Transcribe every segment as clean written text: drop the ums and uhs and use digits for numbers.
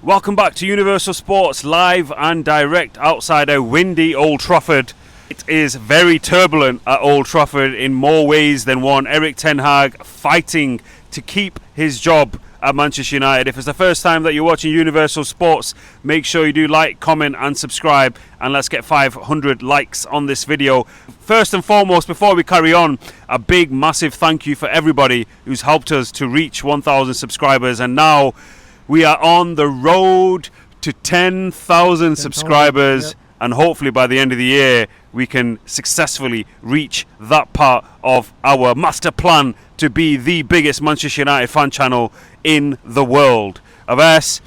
Welcome back to Universal Sports, live and direct outside a windy Old Trafford. It is very turbulent at Old Trafford in more ways than one. Erik Ten Hag fighting to keep his job at Manchester United. If it's the first time that you're watching Universal Sports, make sure you do like, comment and subscribe, and let's get 500 likes on this video. First and foremost, before we carry on, a big massive thank you for everybody who's helped us to reach 1,000 subscribers, and now we are on the road to 10,000 subscribers, and hopefully by the end of the year we can successfully reach that part of our master plan to be the biggest Manchester United fan channel in the world. Avas,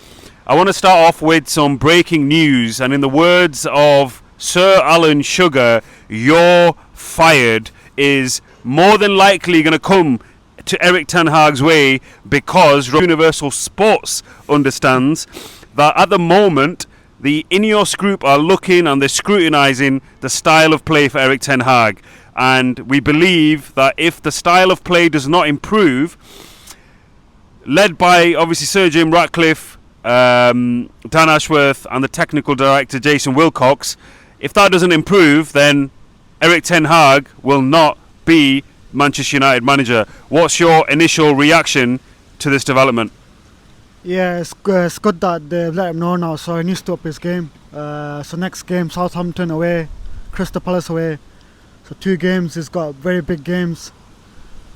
I want to start off with some breaking news, and in the words of Sir Alan Sugar, Youre Fired is more than likely going to come to Erik Ten Hag's way, because Universal Sports understands that at the moment the Ineos group are looking and they're scrutinising the style of play for Erik Ten Hag, and we believe that if the style of play does not improve, led by obviously Sir Jim Ratcliffe, Dan Ashworth and the technical director Jason Wilcox, if that doesn't improve, then Erik Ten Hag will not be Manchester United manager. What's your initial reaction to this development? Yeah, it's good that they've let him know now, so he needs to up his game. So next game, Southampton away, Crystal Palace away. So 2 games, he's got very big games.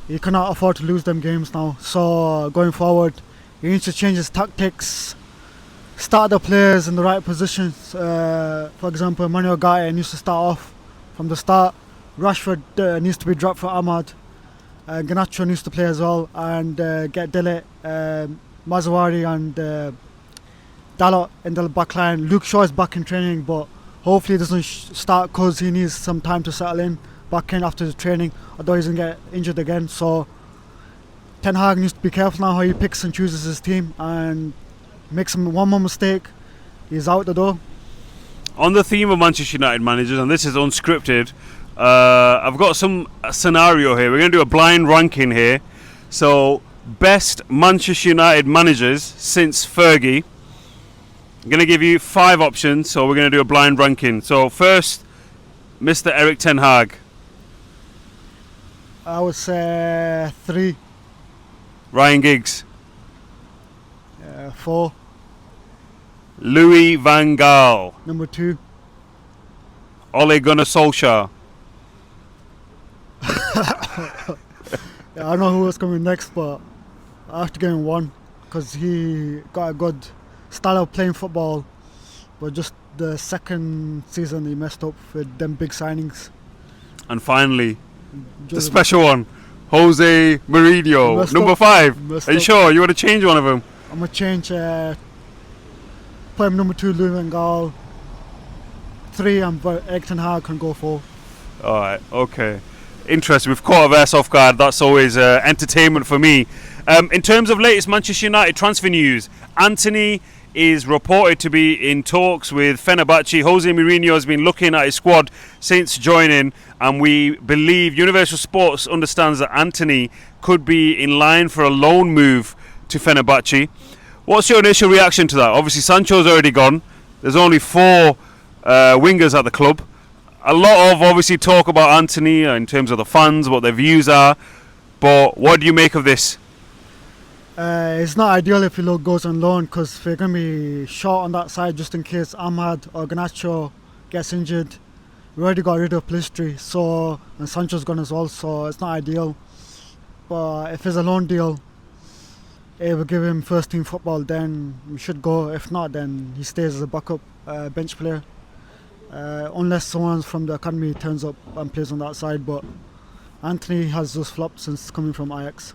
He cannot afford to lose them games now. So going forward, he needs to change his tactics, start the players in the right positions. For example, Man Utd needs to start off from the start. Rashford needs to be dropped for Ahmad. Garnacho needs to play as well, and get Dele, Mazawari and Dalot in the back line. Luke Shaw is back in training, but hopefully he doesn't start because he needs some time to settle in back in after the training, although he's going to get injured again. So Ten Hag needs to be careful now how he picks and chooses his team, and makes him one more mistake, he's out the door. On the theme of Manchester United managers, and this is unscripted, I've got some scenario here. We're going to do a blind ranking here. So, best Manchester United managers since Fergie. I'm going to give you 5 options, so we're going to do a blind ranking. So, first, Mr. Erik Ten Hag. I would say 3. Ryan Giggs. 4. Louis van Gaal. Number 2. Ole Gunnar Solskjaer. Yeah, I know who was coming next, but I have to give him 1 because he got a good style of playing football, but just the second season he messed up with them big signings. And finally, the special one, Jose Mourinho, number 5. Are you sure you want to change one of them? I'm going to change, put him number 2, Louis van Gaal. 3, and Erik Ten Hag can go 4. Alright, okay. Interesting. We've caught a verse off guard. That's always entertainment for me. In terms of latest Manchester United transfer news, Antony is reported to be in talks with Fenerbahce. Jose Mourinho has been looking at his squad since joining, and we believe Universal Sports understands that Antony could be in line for a loan move to Fenerbahce. What's your initial reaction to that? Obviously Sancho's already gone. There's only 4 wingers at the club. A lot of obviously talk about Antony in terms of the fans, what their views are, but what do you make of this? It's not ideal if he goes on loan, because we're going to be short on that side just in case Ahmad or Garnacho gets injured. We already got rid of Plistri, so, and Sancho's gone as well, so it's not ideal. But if it's a loan deal, it will give him first team football, then we should go. If not, then he stays as a backup bench player. Unless someone from the academy turns up and plays on that side, but Antony has just flopped since coming from Ajax.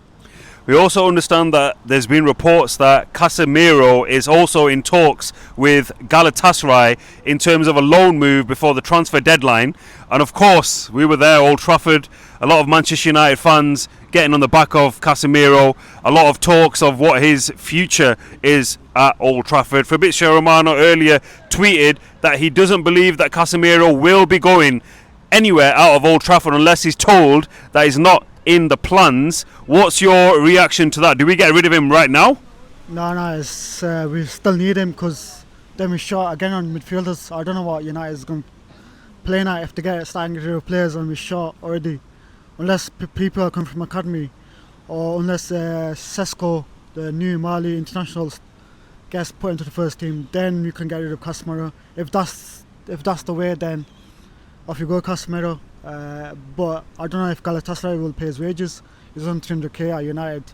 We also understand that there's been reports that Casemiro is also in talks with Galatasaray in terms of a loan move before the transfer deadline. And of course, we were there, Old Trafford, a lot of Manchester United fans getting on the back of Casemiro, a lot of talks of what his future is at Old Trafford. Fabrizio Romano earlier tweeted that he doesn't believe that Casemiro will be going anywhere out of Old Trafford unless he's told that he's not in the plans. What's your reaction to that? Do we get rid of him right now? No, we still need him because then we short again on midfielders. I don't know what United is going to play now if they get starting to do players and we short already. Unless people come from academy, or unless Sesko, the new Mali international, gets put into the first team, then we can get rid of Casemiro. If that's the way, then off you go, Casemiro. But I don't know if Galatasaray will pay his wages. He's on 300k at United.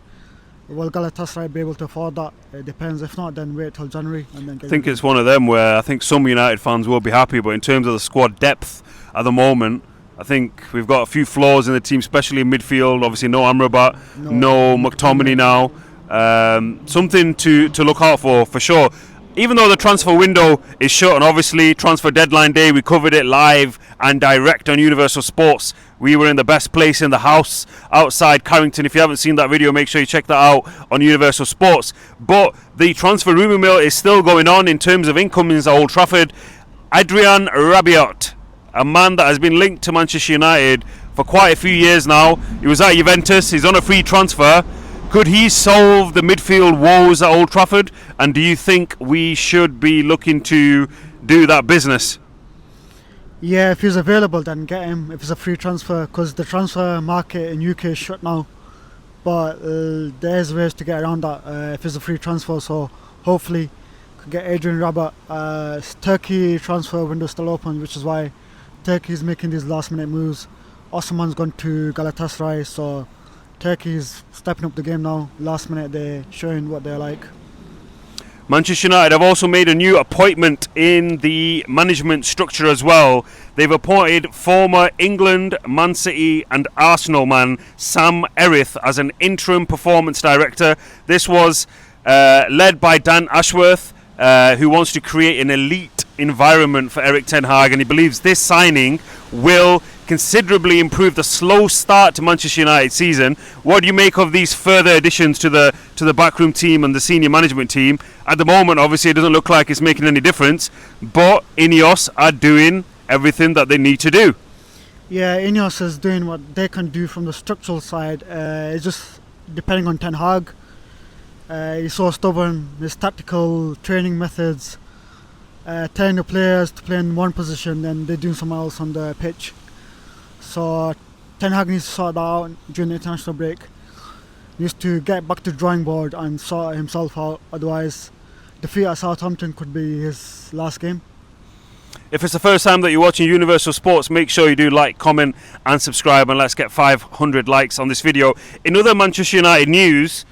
Will Galatasaray be able to afford that? It depends. If not, then wait till January and then. I think it's one of them where I think some United fans will be happy, but in terms of the squad depth at the moment, I think we've got a few flaws in the team, especially in midfield. Obviously, no Amrabat, no McTominay now. Something to look out for sure. Even though the transfer window is shut, and obviously transfer deadline day, we covered it live and direct on Universal Sports. We were in the best place in the house outside Carrington. If you haven't seen that video, make sure you check that out on Universal Sports. But the transfer rumour mill is still going on in terms of incomings at Old Trafford. Adrian Rabiot, a man that has been linked to Manchester United for quite a few years now. He was at Juventus. He's on a free transfer. Could he solve the midfield woes at Old Trafford? And do you think we should be looking to do that business? Yeah, if he's available, then get him. If it's a free transfer, because the transfer market in UK is shut now. But there's ways to get around that if it's a free transfer. So hopefully, could get Adrian Rabiot. Turkey transfer window still open, which is why Turkey's making these last-minute moves. Osman's gone to Galatasaray, so Turkey's stepping up the game now. Last minute, they're showing what they're like. Manchester United have also made a new appointment in the management structure as well. They've appointed former England, Man City and Arsenal man Sam Erith as an interim performance director. This was led by Dan Ashworth, who wants to create an elite environment for Erik Ten Hag, and he believes this signing will considerably improve the slow start to Manchester United season. What do you make of these further additions to the backroom team and the senior management team? At the moment, obviously, it doesn't look like it's making any difference, but Ineos are doing everything that they need to do. Yeah, Ineos is doing what they can do from the structural side. It's just depending on Ten Hag. He's so stubborn. His tactical training methods, telling the players to play in one position, then they're doing something else on the pitch. So Ten Hag needs to sort that out during the international break. He needs to get back to the drawing board and sort himself out. Otherwise, defeat at Southampton could be his last game. If it's the first time that you're watching Universal Sports, make sure you do like, comment and subscribe, and let's get 500 likes on this video. In other Manchester United news,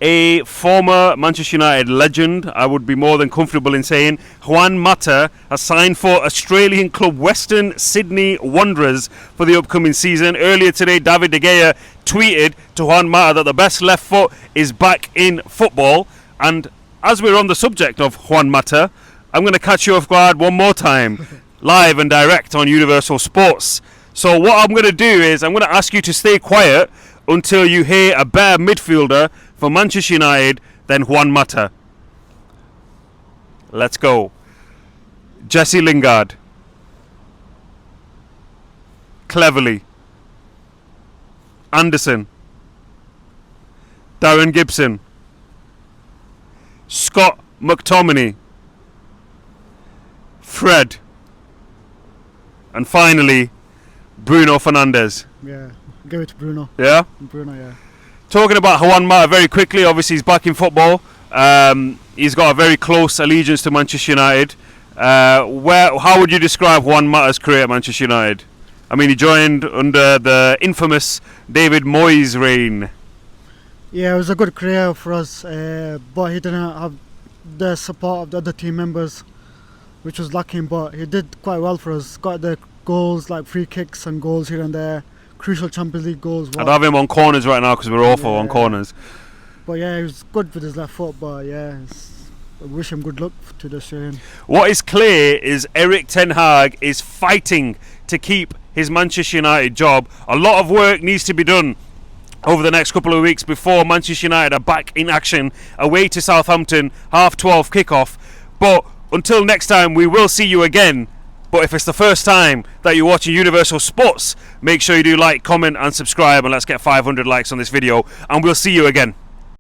a former Manchester United legend, I would be more than comfortable in saying, Juan Mata has signed for Australian club Western Sydney Wanderers for the upcoming season. Earlier today, David De Gea tweeted to Juan Mata that the best left foot is back in football. And as we're on the subject of Juan Mata, I'm going to catch you off guard one more time, live and direct on Universal Sports. So what I'm going to do is I'm going to ask you to stay quiet until you hear a better midfielder for Manchester United than Juan Mata. Let's go. Jesse Lingard. Cleverly. Anderson. Darren Gibson. Scott McTominay. Fred. And finally, Bruno Fernandes. Yeah, give it to Bruno. Yeah? Bruno, yeah. Talking about Juan Mata very quickly, obviously he's back in football. He's got a very close allegiance to Manchester United. How would you describe Juan Mata's career at Manchester United? I mean, he joined under the infamous David Moyes reign. Yeah, it was a good career for us, but he didn't have the support of the other team members, which was lacking, but he did quite well for us. Got the goals, like free kicks and goals here and there. Crucial Champions League goals. I'd have him on corners right now because we're awful on corners. But yeah, he was good with his left foot, but yeah, I wish him good luck to the Australian. What is clear is Erik Ten Hag is fighting to keep his Manchester United job. A lot of work needs to be done over the next couple of weeks before Manchester United are back in action away to Southampton, 12:30 kickoff. But until next time, we will see you again. But if it's the first time that you're watching Universal Sports, make sure you do like, comment and subscribe, and let's get 500 likes on this video, and we'll see you again.